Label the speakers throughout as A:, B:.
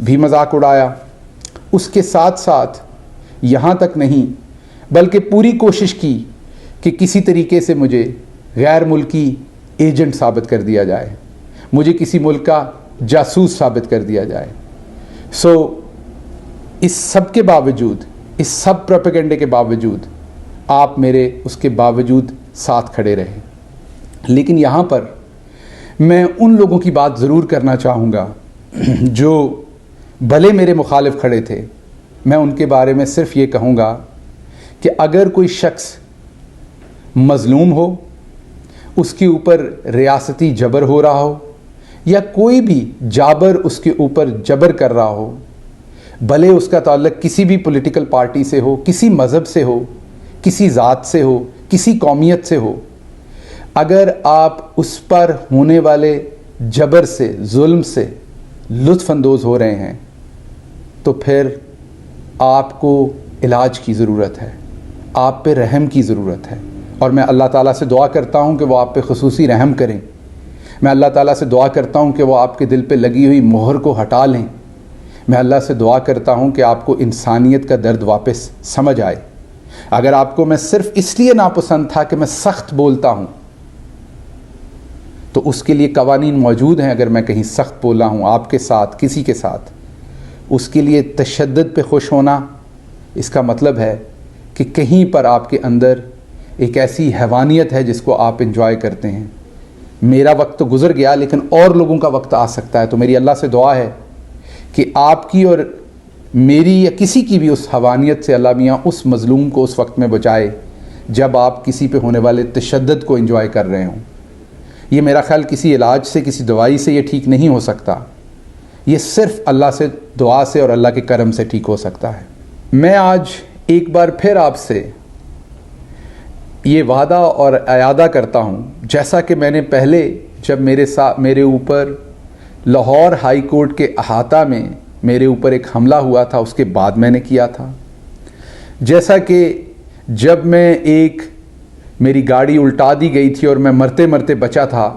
A: بھی مذاق اڑایا. اس کے ساتھ ساتھ یہاں تک نہیں بلکہ پوری کوشش کی کہ کسی طریقے سے مجھے غیر ملکی ایجنٹ ثابت کر دیا جائے, مجھے کسی ملک کا جاسوس ثابت کر دیا جائے. اس سب کے باوجود, اس سب پروپیگنڈے کے باوجود آپ میرے اس کے باوجود ساتھ کھڑے رہے. لیکن یہاں پر میں ان لوگوں کی بات ضرور کرنا چاہوں گا جو بھلے میرے مخالف کھڑے تھے. میں ان کے بارے میں صرف یہ کہوں گا کہ اگر کوئی شخص مظلوم ہو, اس کے اوپر ریاستی جبر ہو رہا ہو, یا کوئی بھی جابر اس کے اوپر جبر کر رہا ہو, بھلے اس کا تعلق کسی بھی پولیٹیکل پارٹی سے ہو, کسی مذہب سے ہو, کسی ذات سے ہو, کسی قومیت سے ہو, اگر آپ اس پر ہونے والے جبر سے, ظلم سے لطف اندوز ہو رہے ہیں تو پھر آپ کو علاج کی ضرورت ہے, آپ پہ رحم کی ضرورت ہے. اور میں اللہ تعالیٰ سے دعا کرتا ہوں کہ وہ آپ پہ خصوصی رحم کریں. میں اللہ تعالیٰ سے دعا کرتا ہوں کہ وہ آپ کے دل پہ لگی ہوئی مہر کو ہٹا لیں. میں اللہ سے دعا کرتا ہوں کہ آپ کو انسانیت کا درد واپس سمجھ آئے. اگر آپ کو میں صرف اس لیے ناپسند تھا کہ میں سخت بولتا ہوں تو اس کے لیے قوانین موجود ہیں. اگر میں کہیں سخت بولا ہوں آپ کے ساتھ, کسی کے ساتھ, اس کے لیے تشدد پہ خوش ہونا اس کا مطلب ہے کہ کہیں پر آپ کے اندر ایک ایسی حیوانیت ہے جس کو آپ انجوائے کرتے ہیں. میرا وقت تو گزر گیا لیکن اور لوگوں کا وقت آ سکتا ہے. تو میری اللہ سے دعا ہے کہ آپ کی اور میری یا کسی کی بھی اس حیوانیت سے اللہ میاں اس مظلوم کو اس وقت میں بچائے جب آپ کسی پہ ہونے والے تشدد کو انجوائے کر رہے ہوں. یہ میرا خیال کسی علاج سے, کسی دوائی سے یہ ٹھیک نہیں ہو سکتا. یہ صرف اللہ سے دعا سے اور اللہ کے کرم سے ٹھیک ہو سکتا ہے. میں آج ایک بار پھر آپ سے یہ وعدہ اور اعادہ کرتا ہوں, جیسا کہ میں نے پہلے جب میرے اوپر لاہور ہائی کورٹ کے احاطہ میں میرے اوپر ایک حملہ ہوا تھا اس کے بعد میں نے کیا تھا. جیسا کہ جب میں میری گاڑی الٹا دی گئی تھی اور میں مرتے مرتے بچا تھا,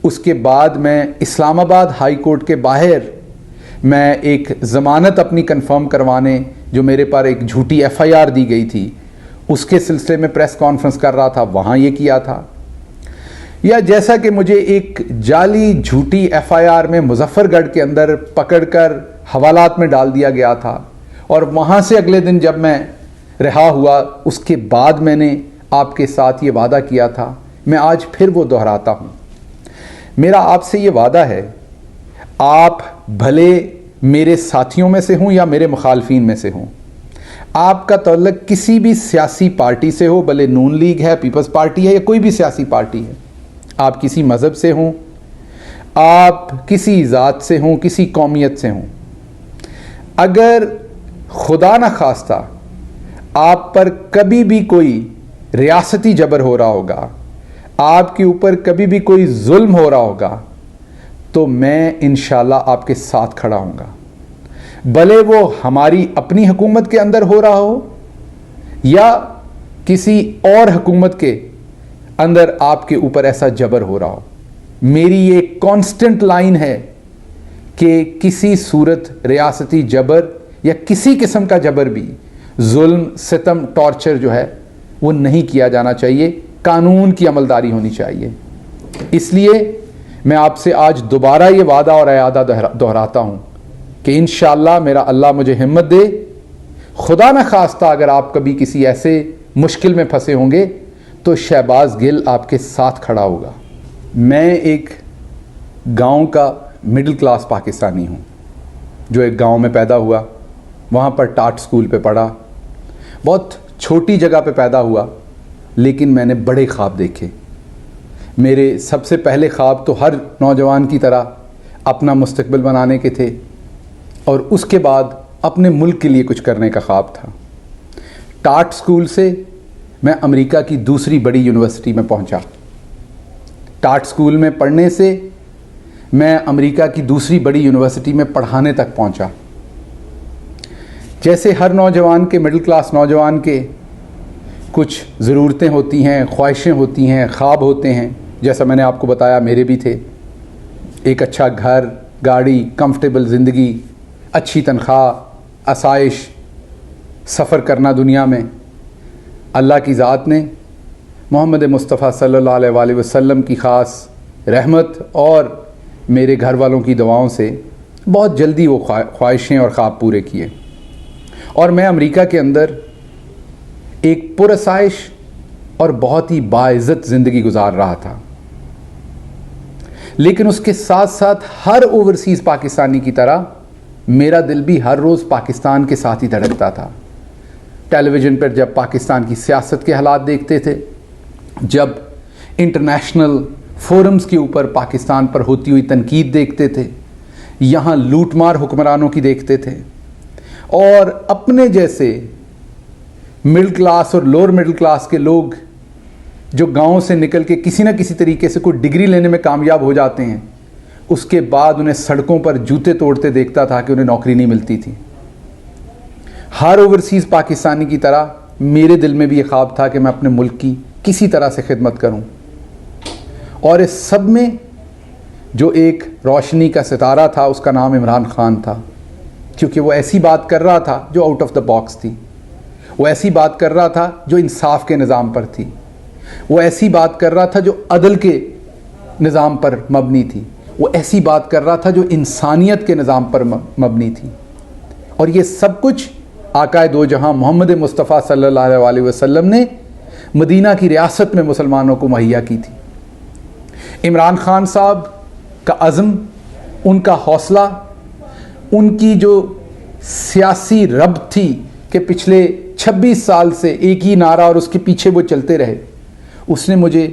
A: اس کے بعد میں اسلام آباد ہائی کورٹ کے باہر میں ایک ضمانت اپنی کنفرم کروانے, جو میرے پر ایک جھوٹی FIR دی گئی تھی, اس کے سلسلے میں پریس کانفرنس کر رہا تھا, وہاں یہ کیا تھا. یا جیسا کہ مجھے ایک جعلی جھوٹی FIR میں مظفر گڑھ کے اندر پکڑ کر حوالات میں ڈال دیا گیا تھا, اور وہاں سے اگلے دن جب میں رہا ہوا اس کے بعد میں نے آپ کے ساتھ یہ وعدہ کیا تھا. میں آج پھر وہ دہراتا ہوں. میرا آپ سے یہ وعدہ ہے, آپ بھلے میرے ساتھیوں میں سے ہوں یا میرے مخالفین میں سے ہوں, آپ کا تعلق کسی بھی سیاسی پارٹی سے ہو, بھلے نون لیگ ہے, پیپلز پارٹی ہے یا کوئی بھی سیاسی پارٹی ہے, آپ کسی مذہب سے ہوں, آپ کسی ذات سے ہوں, کسی قومیت سے ہوں, اگر خدا نخواستہ آپ پر کبھی بھی کوئی ریاستی جبر ہو رہا ہوگا, آپ کے اوپر کبھی بھی کوئی ظلم ہو رہا ہوگا, تو میں انشاءاللہ آپ کے ساتھ کھڑا ہوں گا. بھلے وہ ہماری اپنی حکومت کے اندر ہو رہا ہو یا کسی اور حکومت کے اندر آپ کے اوپر ایسا جبر ہو رہا ہو. میری یہ کانسٹنٹ لائن ہے کہ کسی صورت ریاستی جبر یا کسی قسم کا جبر بھی, ظلم, ستم, ٹارچر جو ہے وہ نہیں کیا جانا چاہیے. قانون کی عملداری ہونی چاہیے. اس لیے میں آپ سے آج دوبارہ یہ وعدہ اور اعادہ دہراتا ہوں کہ انشاءاللہ میرا اللہ مجھے ہمت دے. خدا نہ خواستہ اگر آپ کبھی کسی ایسے مشکل میں پھنسے ہوں گے تو شہباز گل آپ کے ساتھ کھڑا ہوگا. میں ایک گاؤں کا مڈل کلاس پاکستانی ہوں جو ایک گاؤں میں پیدا ہوا, وہاں پر ٹاٹ سکول پہ پڑھا, بہت چھوٹی جگہ پہ پیدا ہوا, لیکن میں نے بڑے خواب دیکھے. میرے سب سے پہلے خواب تو ہر نوجوان کی طرح اپنا مستقبل بنانے کے تھے, اور اس کے بعد اپنے ملک کے لیے کچھ کرنے کا خواب تھا. ٹاٹ سکول سے میں امریکہ کی دوسری بڑی یونیورسٹی میں پہنچا. ٹاٹ سکول میں پڑھنے سے میں امریکہ کی دوسری بڑی یونیورسٹی میں پڑھانے تک پہنچا. جیسے ہر نوجوان کے, مڈل کلاس نوجوان کے کچھ ضرورتیں ہوتی ہیں, خواہشیں ہوتی ہیں, خواب ہوتے ہیں, جیسا میں نے آپ کو بتایا میرے بھی تھے. ایک اچھا گھر, گاڑی, کمفرٹیبل زندگی, اچھی تنخواہ، آسائش، سفر کرنا دنیا میں، اللہ کی ذات نے محمد مصطفیٰ صلی اللہ علیہ وآلہ وسلم کی خاص رحمت اور میرے گھر والوں کی دعاؤں سے بہت جلدی وہ خواہشیں اور خواب پورے کیے، اور میں امریکہ کے اندر ایک پرآسائش اور بہت ہی باعزت زندگی گزار رہا تھا۔ لیکن اس کے ساتھ ساتھ ہر اوورسیز پاکستانی کی طرح میرا دل بھی ہر روز پاکستان کے ساتھ ہی دھڑکتا تھا۔ ٹیلی ویژن پر جب پاکستان کی سیاست کے حالات دیکھتے تھے، جب انٹرنیشنل فورمز کے اوپر پاکستان پر ہوتی ہوئی تنقید دیکھتے تھے، یہاں لوٹ مار حکمرانوں کی دیکھتے تھے، اور اپنے جیسے مڈل کلاس اور لوور مڈل کلاس کے لوگ جو گاؤں سے نکل کے کسی نہ کسی طریقے سے کوئی ڈگری لینے میں کامیاب ہو جاتے ہیں، اس کے بعد انہیں سڑکوں پر جوتے توڑتے دیکھتا تھا کہ انہیں نوکری نہیں ملتی تھی۔ ہر اوورسیز پاکستانی کی طرح میرے دل میں بھی یہ خواب تھا کہ میں اپنے ملک کی کسی طرح سے خدمت کروں، اور اس سب میں جو ایک روشنی کا ستارہ تھا اس کا نام عمران خان تھا، کیونکہ وہ ایسی بات کر رہا تھا جو آؤٹ آف دا باکس تھی، وہ ایسی بات کر رہا تھا جو انصاف کے نظام پر تھی، وہ ایسی بات کر رہا تھا جو عدل کے نظام پر مبنی تھی، وہ ایسی بات کر رہا تھا جو انسانیت کے نظام پر مبنی تھی، اور یہ سب کچھ آقا دو جہاں محمد مصطفیٰ صلی اللہ علیہ وسلم نے مدینہ کی ریاست میں مسلمانوں کو مہیا کی تھی۔ عمران خان صاحب کا عزم، ان کا حوصلہ، ان کی جو سیاسی ربط تھی کہ پچھلے 26 سال سے ایک ہی نعرہ اور اس کے پیچھے وہ چلتے رہے، اس نے مجھے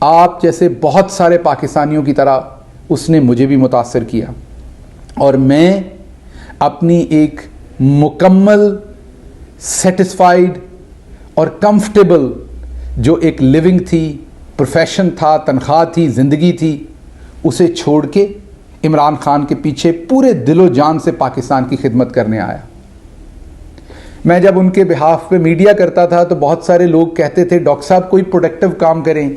A: آپ جیسے بہت سارے پاکستانیوں کی طرح اس نے مجھے بھی متاثر کیا، اور میں اپنی ایک مکمل سیٹسفائیڈ اور کمفرٹیبل جو ایک لیونگ تھی، پروفیشن تھا، تنخواہ تھی، زندگی تھی، اسے چھوڑ کے عمران خان کے پیچھے پورے دل و جان سے پاکستان کی خدمت کرنے آیا۔ میں جب ان کے بہاف پہ میڈیا کرتا تھا تو بہت سارے لوگ کہتے تھے ڈاکٹر صاحب کوئی پروڈکٹیو کام کریں،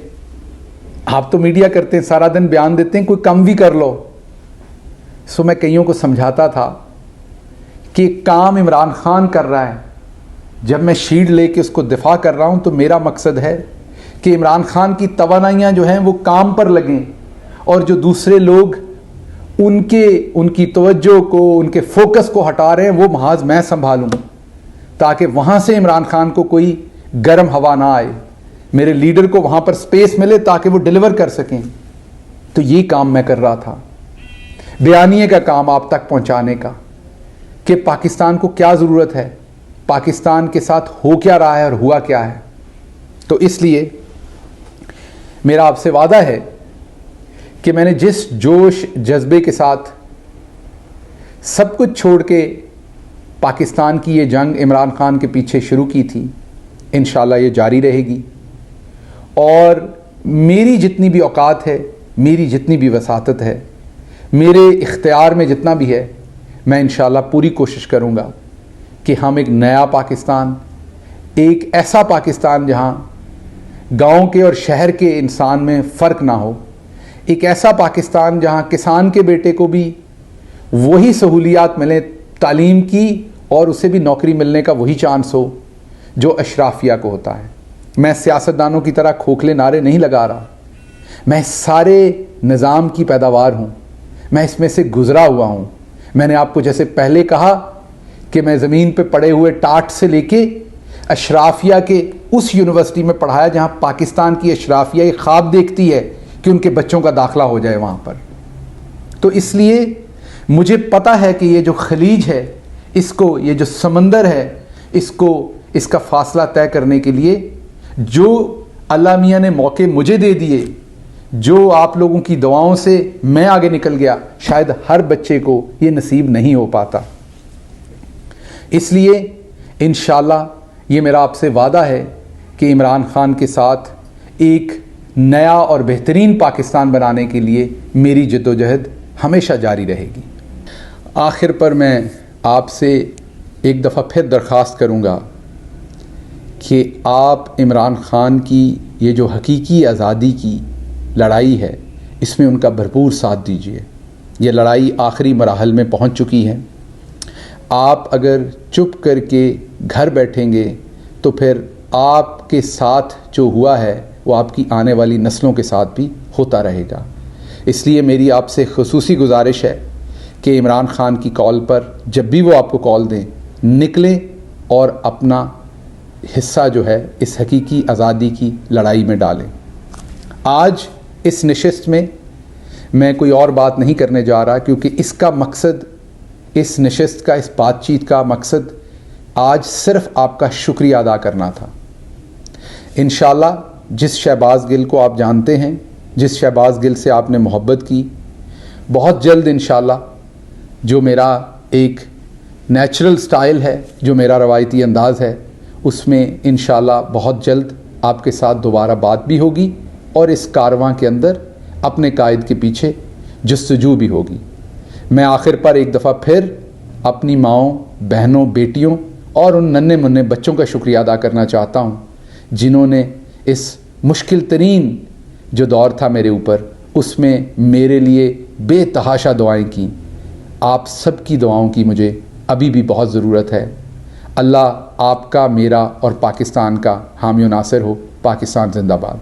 A: آپ تو میڈیا کرتے ہیں، سارا دن بیان دیتے ہیں، کوئی کم بھی کر لو۔ سو میں کئیوں کو سمجھاتا تھا کہ کام عمران خان کر رہا ہے، جب میں شیلڈ لے کے اس کو دفاع کر رہا ہوں تو میرا مقصد ہے کہ عمران خان کی توانائیاں جو ہیں وہ کام پر لگیں، اور جو دوسرے لوگ ان کی توجہ کو، ان کے فوکس کو ہٹا رہے ہیں، وہ محاذ میں سنبھالوں، تاکہ وہاں سے عمران خان کو کوئی گرم ہوا نہ آئے، میرے لیڈر کو وہاں پر سپیس ملے تاکہ وہ ڈیلیور کر سکیں۔ تو یہ کام میں کر رہا تھا، بیانیے کا کام آپ تک پہنچانے کا، کہ پاکستان کو کیا ضرورت ہے، پاکستان کے ساتھ ہو کیا رہا ہے اور ہوا کیا ہے۔ تو اس لیے میرا آپ سے وعدہ ہے کہ میں نے جس جوش جذبے کے ساتھ سب کچھ چھوڑ کے پاکستان کی یہ جنگ عمران خان کے پیچھے شروع کی تھی، انشاءاللہ یہ جاری رہے گی، اور میری جتنی بھی اوقات ہے، میری جتنی بھی وساطت ہے، میرے اختیار میں جتنا بھی ہے، میں انشاءاللہ پوری کوشش کروں گا کہ ہم ایک نیا پاکستان، ایک ایسا پاکستان جہاں گاؤں کے اور شہر کے انسان میں فرق نہ ہو، ایک ایسا پاکستان جہاں کسان کے بیٹے کو بھی وہی سہولیات ملیں تعلیم کی، اور اسے بھی نوکری ملنے کا وہی چانس ہو جو اشرافیہ کو ہوتا ہے۔ میں سیاستدانوں کی طرح کھوکھلے نعرے نہیں لگا رہا، میں اس سارے نظام کی پیداوار ہوں، میں اس میں سے گزرا ہوا ہوں۔ میں نے آپ کو جیسے پہلے کہا کہ میں زمین پہ پڑے ہوئے ٹاٹ سے لے کے اشرافیہ کے اس یونیورسٹی میں پڑھایا جہاں پاکستان کی اشرافیہ یہ خواب دیکھتی ہے کہ ان کے بچوں کا داخلہ ہو جائے وہاں پر۔ تو اس لیے مجھے پتہ ہے کہ یہ جو خلیج ہے، اس کو، یہ جو سمندر ہے، اس کا فاصلہ طے کرنے کے لیے جو اللہ میاں نے موقع مجھے دے دیے، جو آپ لوگوں کی دعاؤں سے میں آگے نکل گیا، شاید ہر بچے کو یہ نصیب نہیں ہو پاتا۔ اس لیے انشاءاللہ یہ میرا آپ سے وعدہ ہے کہ عمران خان کے ساتھ ایک نیا اور بہترین پاکستان بنانے کے لیے میری جدوجہد ہمیشہ جاری رہے گی۔ آخر پر میں آپ سے ایک دفعہ پھر درخواست کروں گا کہ آپ عمران خان کی یہ جو حقیقی آزادی کی لڑائی ہے، اس میں ان کا بھرپور ساتھ دیجیے۔ یہ لڑائی آخری مراحل میں پہنچ چکی ہے، آپ اگر چپ کر کے گھر بیٹھیں گے تو پھر آپ کے ساتھ جو ہوا ہے وہ آپ کی آنے والی نسلوں کے ساتھ بھی ہوتا رہے گا. اس لیے میری آپ سے خصوصی گزارش ہے کہ عمران خان کی کال پر جب بھی وہ آپ کو کال دیں نکلیں اور اپنا حصہ جو ہے اس حقیقی آزادی کی لڑائی میں ڈالیں. آج اس نشست میں کوئی اور بات نہیں کرنے جا رہا، کیونکہ اس کا مقصد، اس نشست کا، اس بات چیت کا مقصد آج صرف آپ کا شکریہ ادا کرنا تھا. انشاءاللہ جس شہباز گل کو آپ جانتے ہیں، جس شہباز گل سے آپ نے محبت کی، بہت جلد انشاءاللہ جو میرا ایک نیچرل سٹائل ہے، جو میرا روایتی انداز ہے، اس میں انشاءاللہ بہت جلد آپ کے ساتھ دوبارہ بات بھی ہوگی اور اس کارواں کے اندر اپنے قائد کے پیچھے جستجو بھی ہوگی. میں آخر پر ایک دفعہ پھر اپنی ماؤں، بہنوں، بیٹیوں اور ان ننھے منھے بچوں کا شکریہ ادا کرنا چاہتا ہوں جنہوں نے اس مشکل ترین جو دور تھا میرے اوپر، اس میں میرے لیے بے تحاشا دعائیں کیں. آپ سب کی دعاؤں کی مجھے ابھی بھی بہت ضرورت ہے. اللہ آپ کا، میرا اور پاکستان کا حامی و ناصر ہو. پاکستان زندہ باد.